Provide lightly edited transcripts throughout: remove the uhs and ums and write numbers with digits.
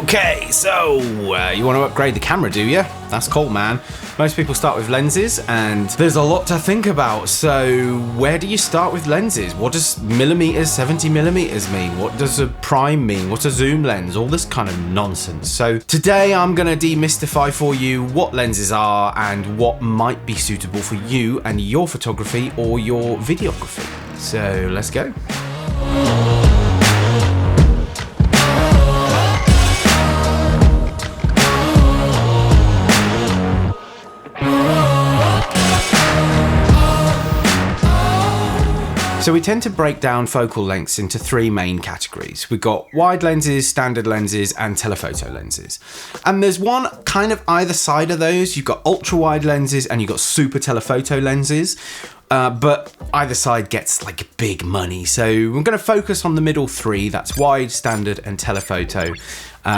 Okay, so you want to upgrade the camera, do you? That's cool, man. Most people start with lenses, and there's a lot to think about. So where do you start with lenses? What does millimeters, 70 millimeters mean? What does a prime mean? What's a zoom lens? All this kind of nonsense. So today I'm going to demystify for you what lenses are and what might be suitable for you and your photography or your videography. So let's go. So we tend to break down focal lengths into three main categories. We've got wide lenses, standard lenses, and telephoto lenses. And there's one kind of either side of those. You've got ultra wide lenses and you've got super telephoto lenses. But either side gets like big money. So we're going to focus on the middle three. That's wide, standard, and telephoto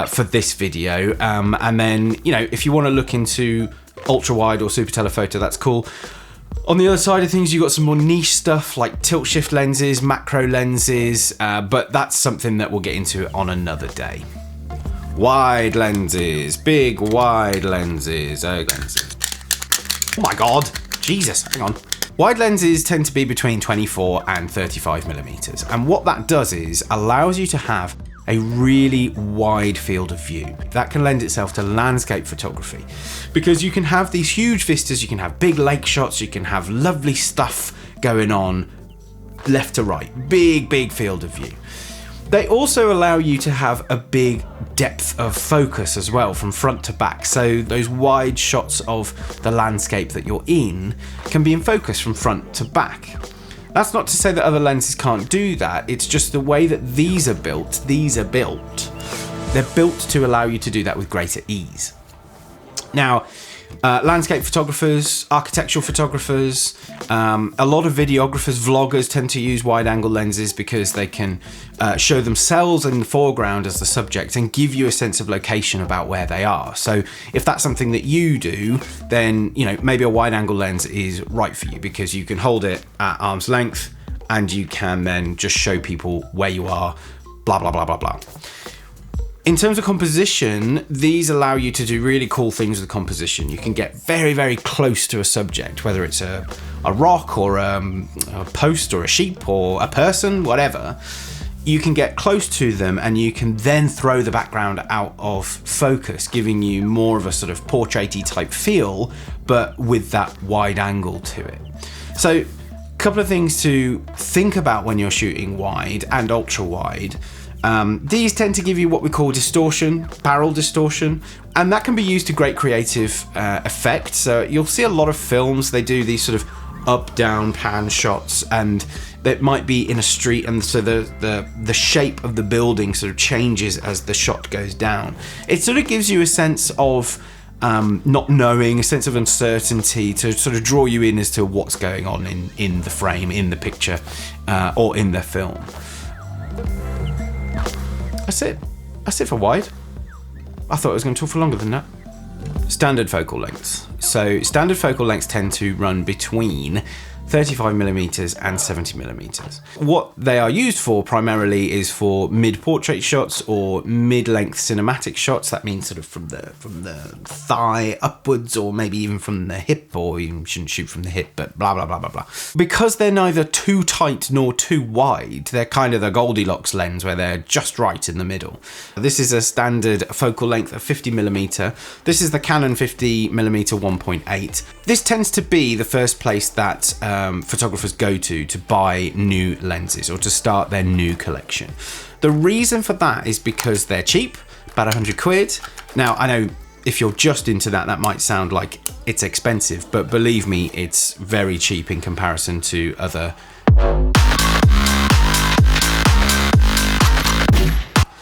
for this video. And then, you know, if you want to look into ultra wide or super telephoto, that's cool. On the other side of things, you've got some more niche stuff like tilt shift lenses, macro lenses, but that's something that we'll get into on another day. Wide lenses, big wide lenses. Oh my God, Jesus, hang on. Wide lenses tend to be between 24 and 35 millimeters. And what that does is allows you to have a really wide field of view. That can lend itself to landscape photography because you can have these huge vistas, you can have big lake shots, you can have lovely stuff going on left to right, big field of view. They also allow you to have a big depth of focus as well from front to back. So those wide shots of the landscape that you're in can be in focus from front to back. That's not to say that other lenses can't do that, it's just the way that these are built, they're built to allow you to do that with greater ease. Now, landscape photographers, architectural photographers, a lot of videographers, vloggers tend to use wide angle lenses because they can show themselves in the foreground as the subject and give you a sense of location about where they are. So if that's something that you do, then, you know, maybe a wide angle lens is right for you because you can hold it at arm's length and you can then just show people where you are, blah, blah, blah, blah, blah. In terms of composition, these allow you to do really cool things with composition. You can get very close to a subject, whether it's a rock or a post or a sheep or a person, whatever. You can get close to them and you can then throw the background out of focus, giving you more of a sort of portrait-y type feel, but with that wide angle to it. So, a couple of things to think about when you're shooting wide and ultra wide. These tend to give you what we call distortion, barrel distortion, and that can be used to great creative effect. So you'll see a lot of films, they do these sort of up-down pan shots, and that might be in a street, and so the shape of the building sort of changes as the shot goes down. It sort of gives you a sense of not knowing, a sense of uncertainty to sort of draw you in as to what's going on in the frame, in the picture, or in the film. That's it for wide. I thought I was going to talk for longer than that. Standard focal lengths. So standard focal lengths tend to run between 35 millimeters and 70 millimeters. What they are used for primarily is for mid-portrait shots or mid-length cinematic shots. That means sort of from the thigh upwards, or maybe even from the hip, or you shouldn't shoot from the hip, but blah, blah, blah, blah, blah. Because they're neither too tight nor too wide, they're kind of the Goldilocks lens where they're just right in the middle. This is a standard focal length of 50 millimeter. This is the Canon 50 millimeter 1.8. This tends to be the first place that photographers go to buy new lenses or to start their new collection. The reason for that is because they're cheap, about 100 quid. Now, I know if you're just into that, that might sound like it's expensive, but believe me, it's very cheap in comparison to other.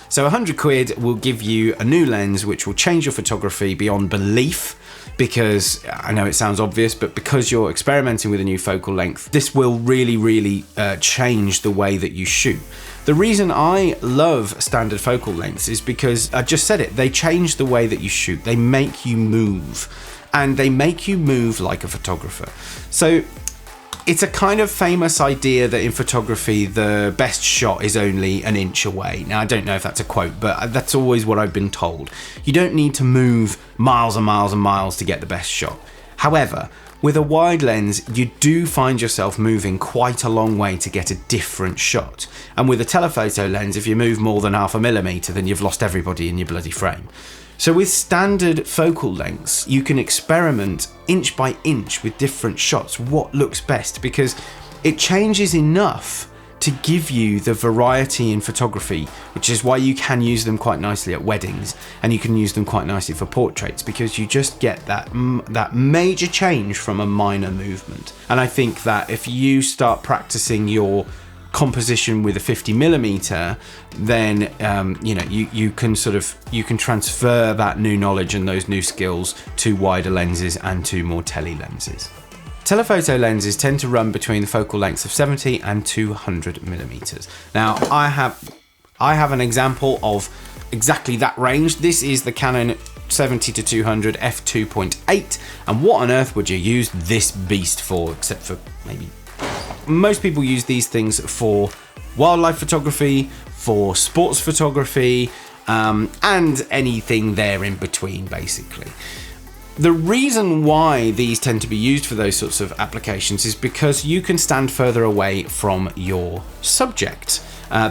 So 100 quid will give you a new lens which will change your photography beyond belief, because I know it sounds obvious, but because you're experimenting with a new focal length, this will really change the way that you shoot. The reason I love standard focal lengths is because I just said it, they change the way that you shoot. They make you move. and they make you move like a photographer. So it's a kind of famous idea that in photography, the best shot is only an inch away. Now, I don't know if that's a quote, but that's always what I've been told. You don't need to move miles and miles and miles to get the best shot. However, with a wide lens, you do find yourself moving quite a long way to get a different shot. And with a telephoto lens, if you move more than 0.5 millimeter, then you've lost everybody in your bloody frame. So with standard focal lengths, you can experiment inch by inch with different shots, what looks best, because it changes enough to give you the variety in photography, which is why you can use them quite nicely at weddings, and you can use them quite nicely for portraits, because you just get that major change from a minor movement. And I think that if you start practicing your composition with a 50 millimeter, then you can transfer that new knowledge and those new skills to wider lenses and to more tele lenses. Telephoto lenses tend to run between the focal lengths of 70 and 200 millimeters. Now, I have an example of exactly that range. This is the Canon 70 to 200 f2.8, and what on earth would you use this beast for, except for maybe most people use these things for wildlife photography, for sports photography, and anything there in between, basically. The reason why these tend to be used for those sorts of applications is because you can stand further away from your subject.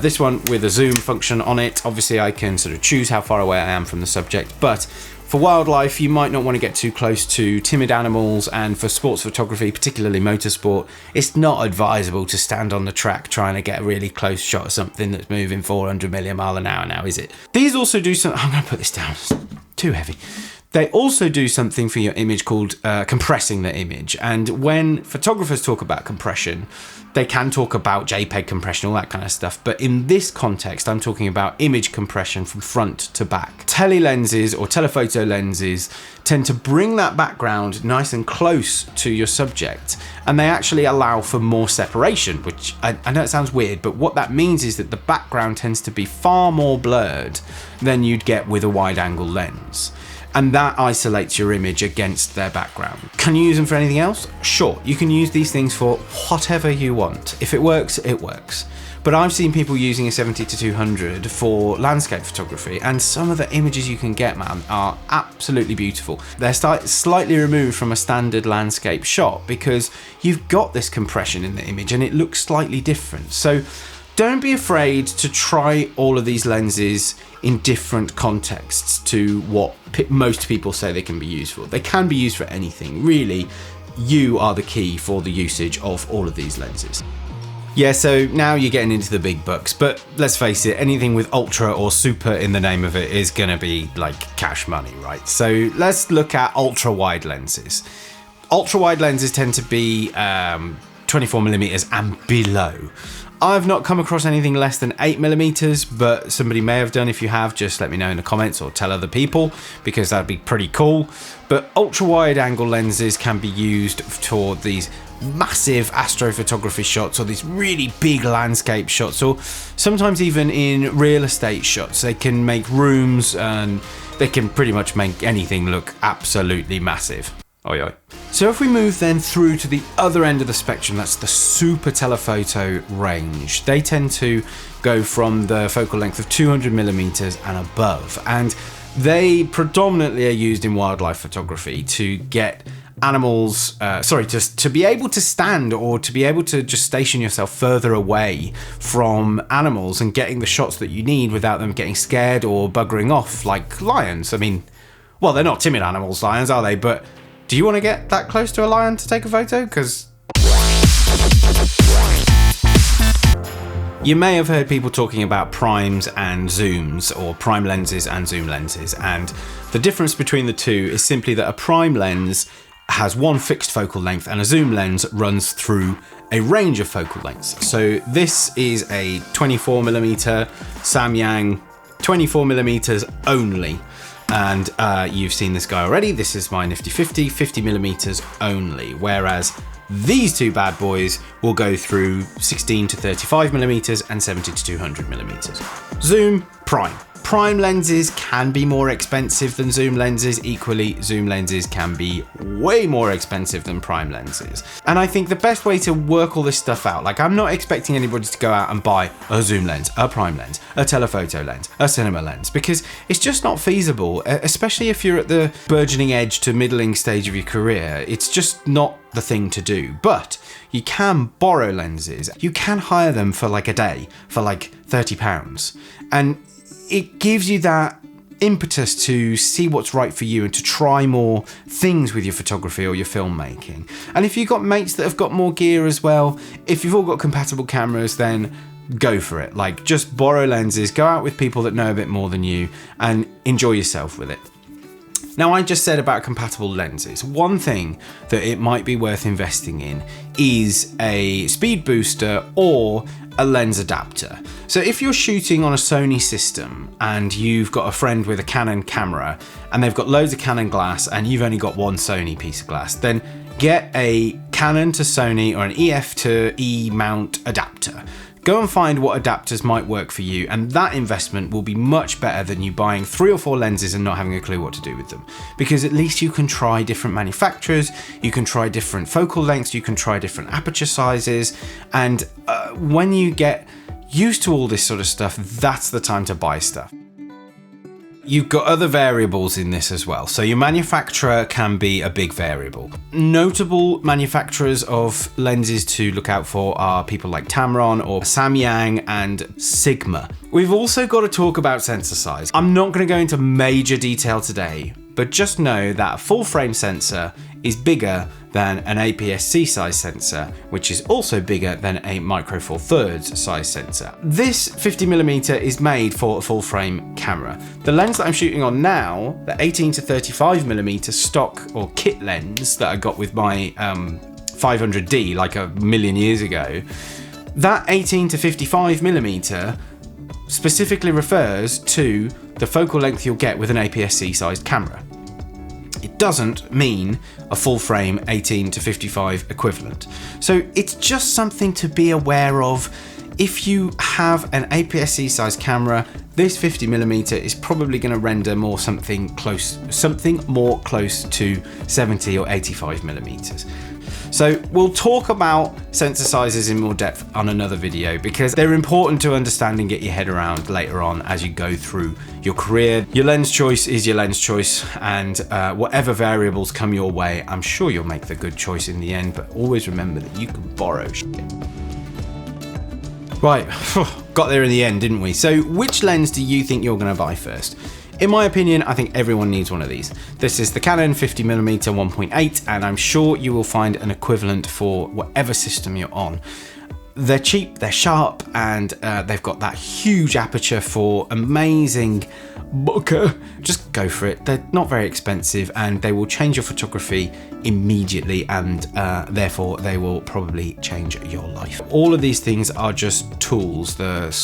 This one with a zoom function on it, obviously I can sort of choose how far away I am from the subject, but for wildlife, you might not want to get too close to timid animals, and for sports photography, particularly motorsport, it's not advisable to stand on the track trying to get a really close shot of something that's moving 400 million miles an hour now, is it? These also do some, I'm going to put this down, it's too heavy. They also do something for your image called compressing the image. And when photographers talk about compression, they can talk about JPEG compression, all that kind of stuff. But in this context, I'm talking about image compression from front to back. Tele lenses or telephoto lenses tend to bring that background nice and close to your subject. And they actually allow for more separation, which I know it sounds weird, but what that means is that the background tends to be far more blurred than you'd get with a wide angle lens. And that isolates your image against their background. Can you use them for anything else? Sure, you can use these things for whatever you want. If it works, it works. But I've seen people using a 70 to 200 for landscape photography, and some of the images you can get, man, are absolutely beautiful. They're slightly removed from a standard landscape shot because you've got this compression in the image and it looks slightly different. So don't be afraid to try all of these lenses in different contexts to what most people say they can be used for. They can be used for anything. Really, you are the key for the usage of all of these lenses. Yeah, so now you're getting into the big bucks, but let's face it, anything with ultra or super in the name of it is gonna be like cash money, right? So let's look at ultra wide lenses. Ultra wide lenses tend to be 24 millimeters and below. I've not come across anything less than 8 millimeters, but somebody may have done. If you have, just let me know in the comments or tell other people, because that'd be pretty cool. But ultra wide angle lenses can be used for these massive astrophotography shots or these really big landscape shots, or sometimes even in real estate shots. They can make rooms and they can pretty much make anything look absolutely massive. Oi, oi. So if we move then through to the other end of the spectrum, that's the super telephoto range. They tend to go from the focal length of 200 millimeters and above, and they predominantly are used in wildlife photography to get animals, to be able to stand or to be able to just station yourself further away from animals and getting the shots that you need without them getting scared or buggering off like lions. I mean, well, they're not timid animals, lions, are they? But do you want to get that close to a lion to take a photo? Because you may have heard people talking about primes and zooms, or prime lenses and zoom lenses, and the difference between the two is simply that a prime lens has one fixed focal length and a zoom lens runs through a range of focal lengths. So this is a 24 millimeter Samyang, 24 millimeters only. And you've seen this guy already. This is my nifty 50 millimeters only. Whereas these two bad boys will go through 16 to 35 millimeters and 70 to 200 millimeters. Zoom, prime. Prime lenses can be more expensive than zoom lenses. Equally, zoom lenses can be way more expensive than prime lenses. And I think the best way to work all this stuff out, like I'm not expecting anybody to go out and buy a zoom lens, a prime lens, a telephoto lens, a cinema lens, because it's just not feasible, especially if you're at the burgeoning edge to middling stage of your career. It's just not the thing to do. But you can borrow lenses. You can hire them for like a day for like £30, and it gives you that impetus to see what's right for you and to try more things with your photography or your filmmaking. And if you've got mates that have got more gear as well, if you've all got compatible cameras, then go for it. Like, just borrow lenses, go out with people that know a bit more than you, and enjoy yourself with it. Now, I just said about compatible lenses. One thing that it might be worth investing in is a speed booster or a lens adapter. So if you're shooting on a Sony system and you've got a friend with a Canon camera and they've got loads of Canon glass and you've only got one Sony piece of glass, then get a Canon to Sony or an EF to E mount adapter. Go and find what adapters might work for you, and that investment will be much better than you buying 3 or 4 lenses and not having a clue what to do with them. Because at least you can try different manufacturers, you can try different focal lengths, you can try different aperture sizes, and when you get used to all this sort of stuff, that's the time to buy stuff. You've got other variables in this as well. So your manufacturer can be a big variable. Notable manufacturers of lenses to look out for are people like Tamron or Samyang and Sigma. We've also got to talk about sensor size. I'm not going to go into major detail today, but just know that a full frame sensor is bigger than an APS-C size sensor, which is also bigger than a micro four thirds size sensor. This 50mm is made for a full frame camera. The lens that I'm shooting on now, the 18 to 35mm stock or kit lens that I got with my 500D like a million years ago, that 18 to 55mm specifically refers to the focal length you'll get with an APS-C sized camera. It doesn't mean a full frame 18 to 55 equivalent. So it's just something to be aware of. If you have an APS-C sized camera, this 50mm is probably going to render something more close to 70 or 85mm. So we'll talk about sensor sizes in more depth on another video, because they're important to understand and get your head around later on as you go through your career. Your lens choice is your lens choice, and whatever variables come your way, I'm sure you'll make the good choice in the end, but always remember that you can borrow shit. Right, got there in the end, didn't we? So which lens do you think you're going to buy first? In my opinion, I think everyone needs one of these. This is the Canon 50mm 1.8, and I'm sure you will find an equivalent for whatever system you're on. They're cheap, they're sharp, and they've got that huge aperture for amazing bokeh. Just go for it. They're not very expensive, and they will change your photography immediately, and therefore they will probably change your life. All of these things are just tools. The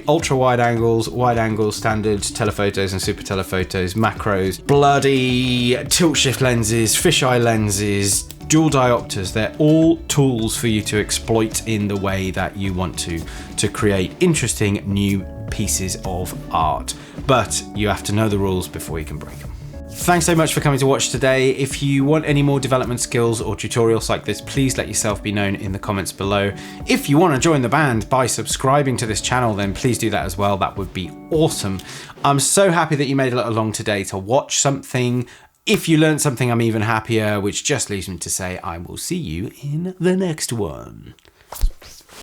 ultra wide angles, standards, telephotos and super telephotos, macros, bloody tilt shift lenses, fisheye lenses, dual diopters. They're all tools for you to exploit in the way that you want to create interesting new pieces of art. But you have to know the rules before you can break them. Thanks so much for coming to watch today. If you want any more development skills or tutorials like this, please let yourself be known in the comments below. If you want to join the band by subscribing to this channel, then please do that as well. That would be awesome. I'm so happy that you made it along today to watch something. If you learned something, I'm even happier, which just leaves me to say I will see you in the next one.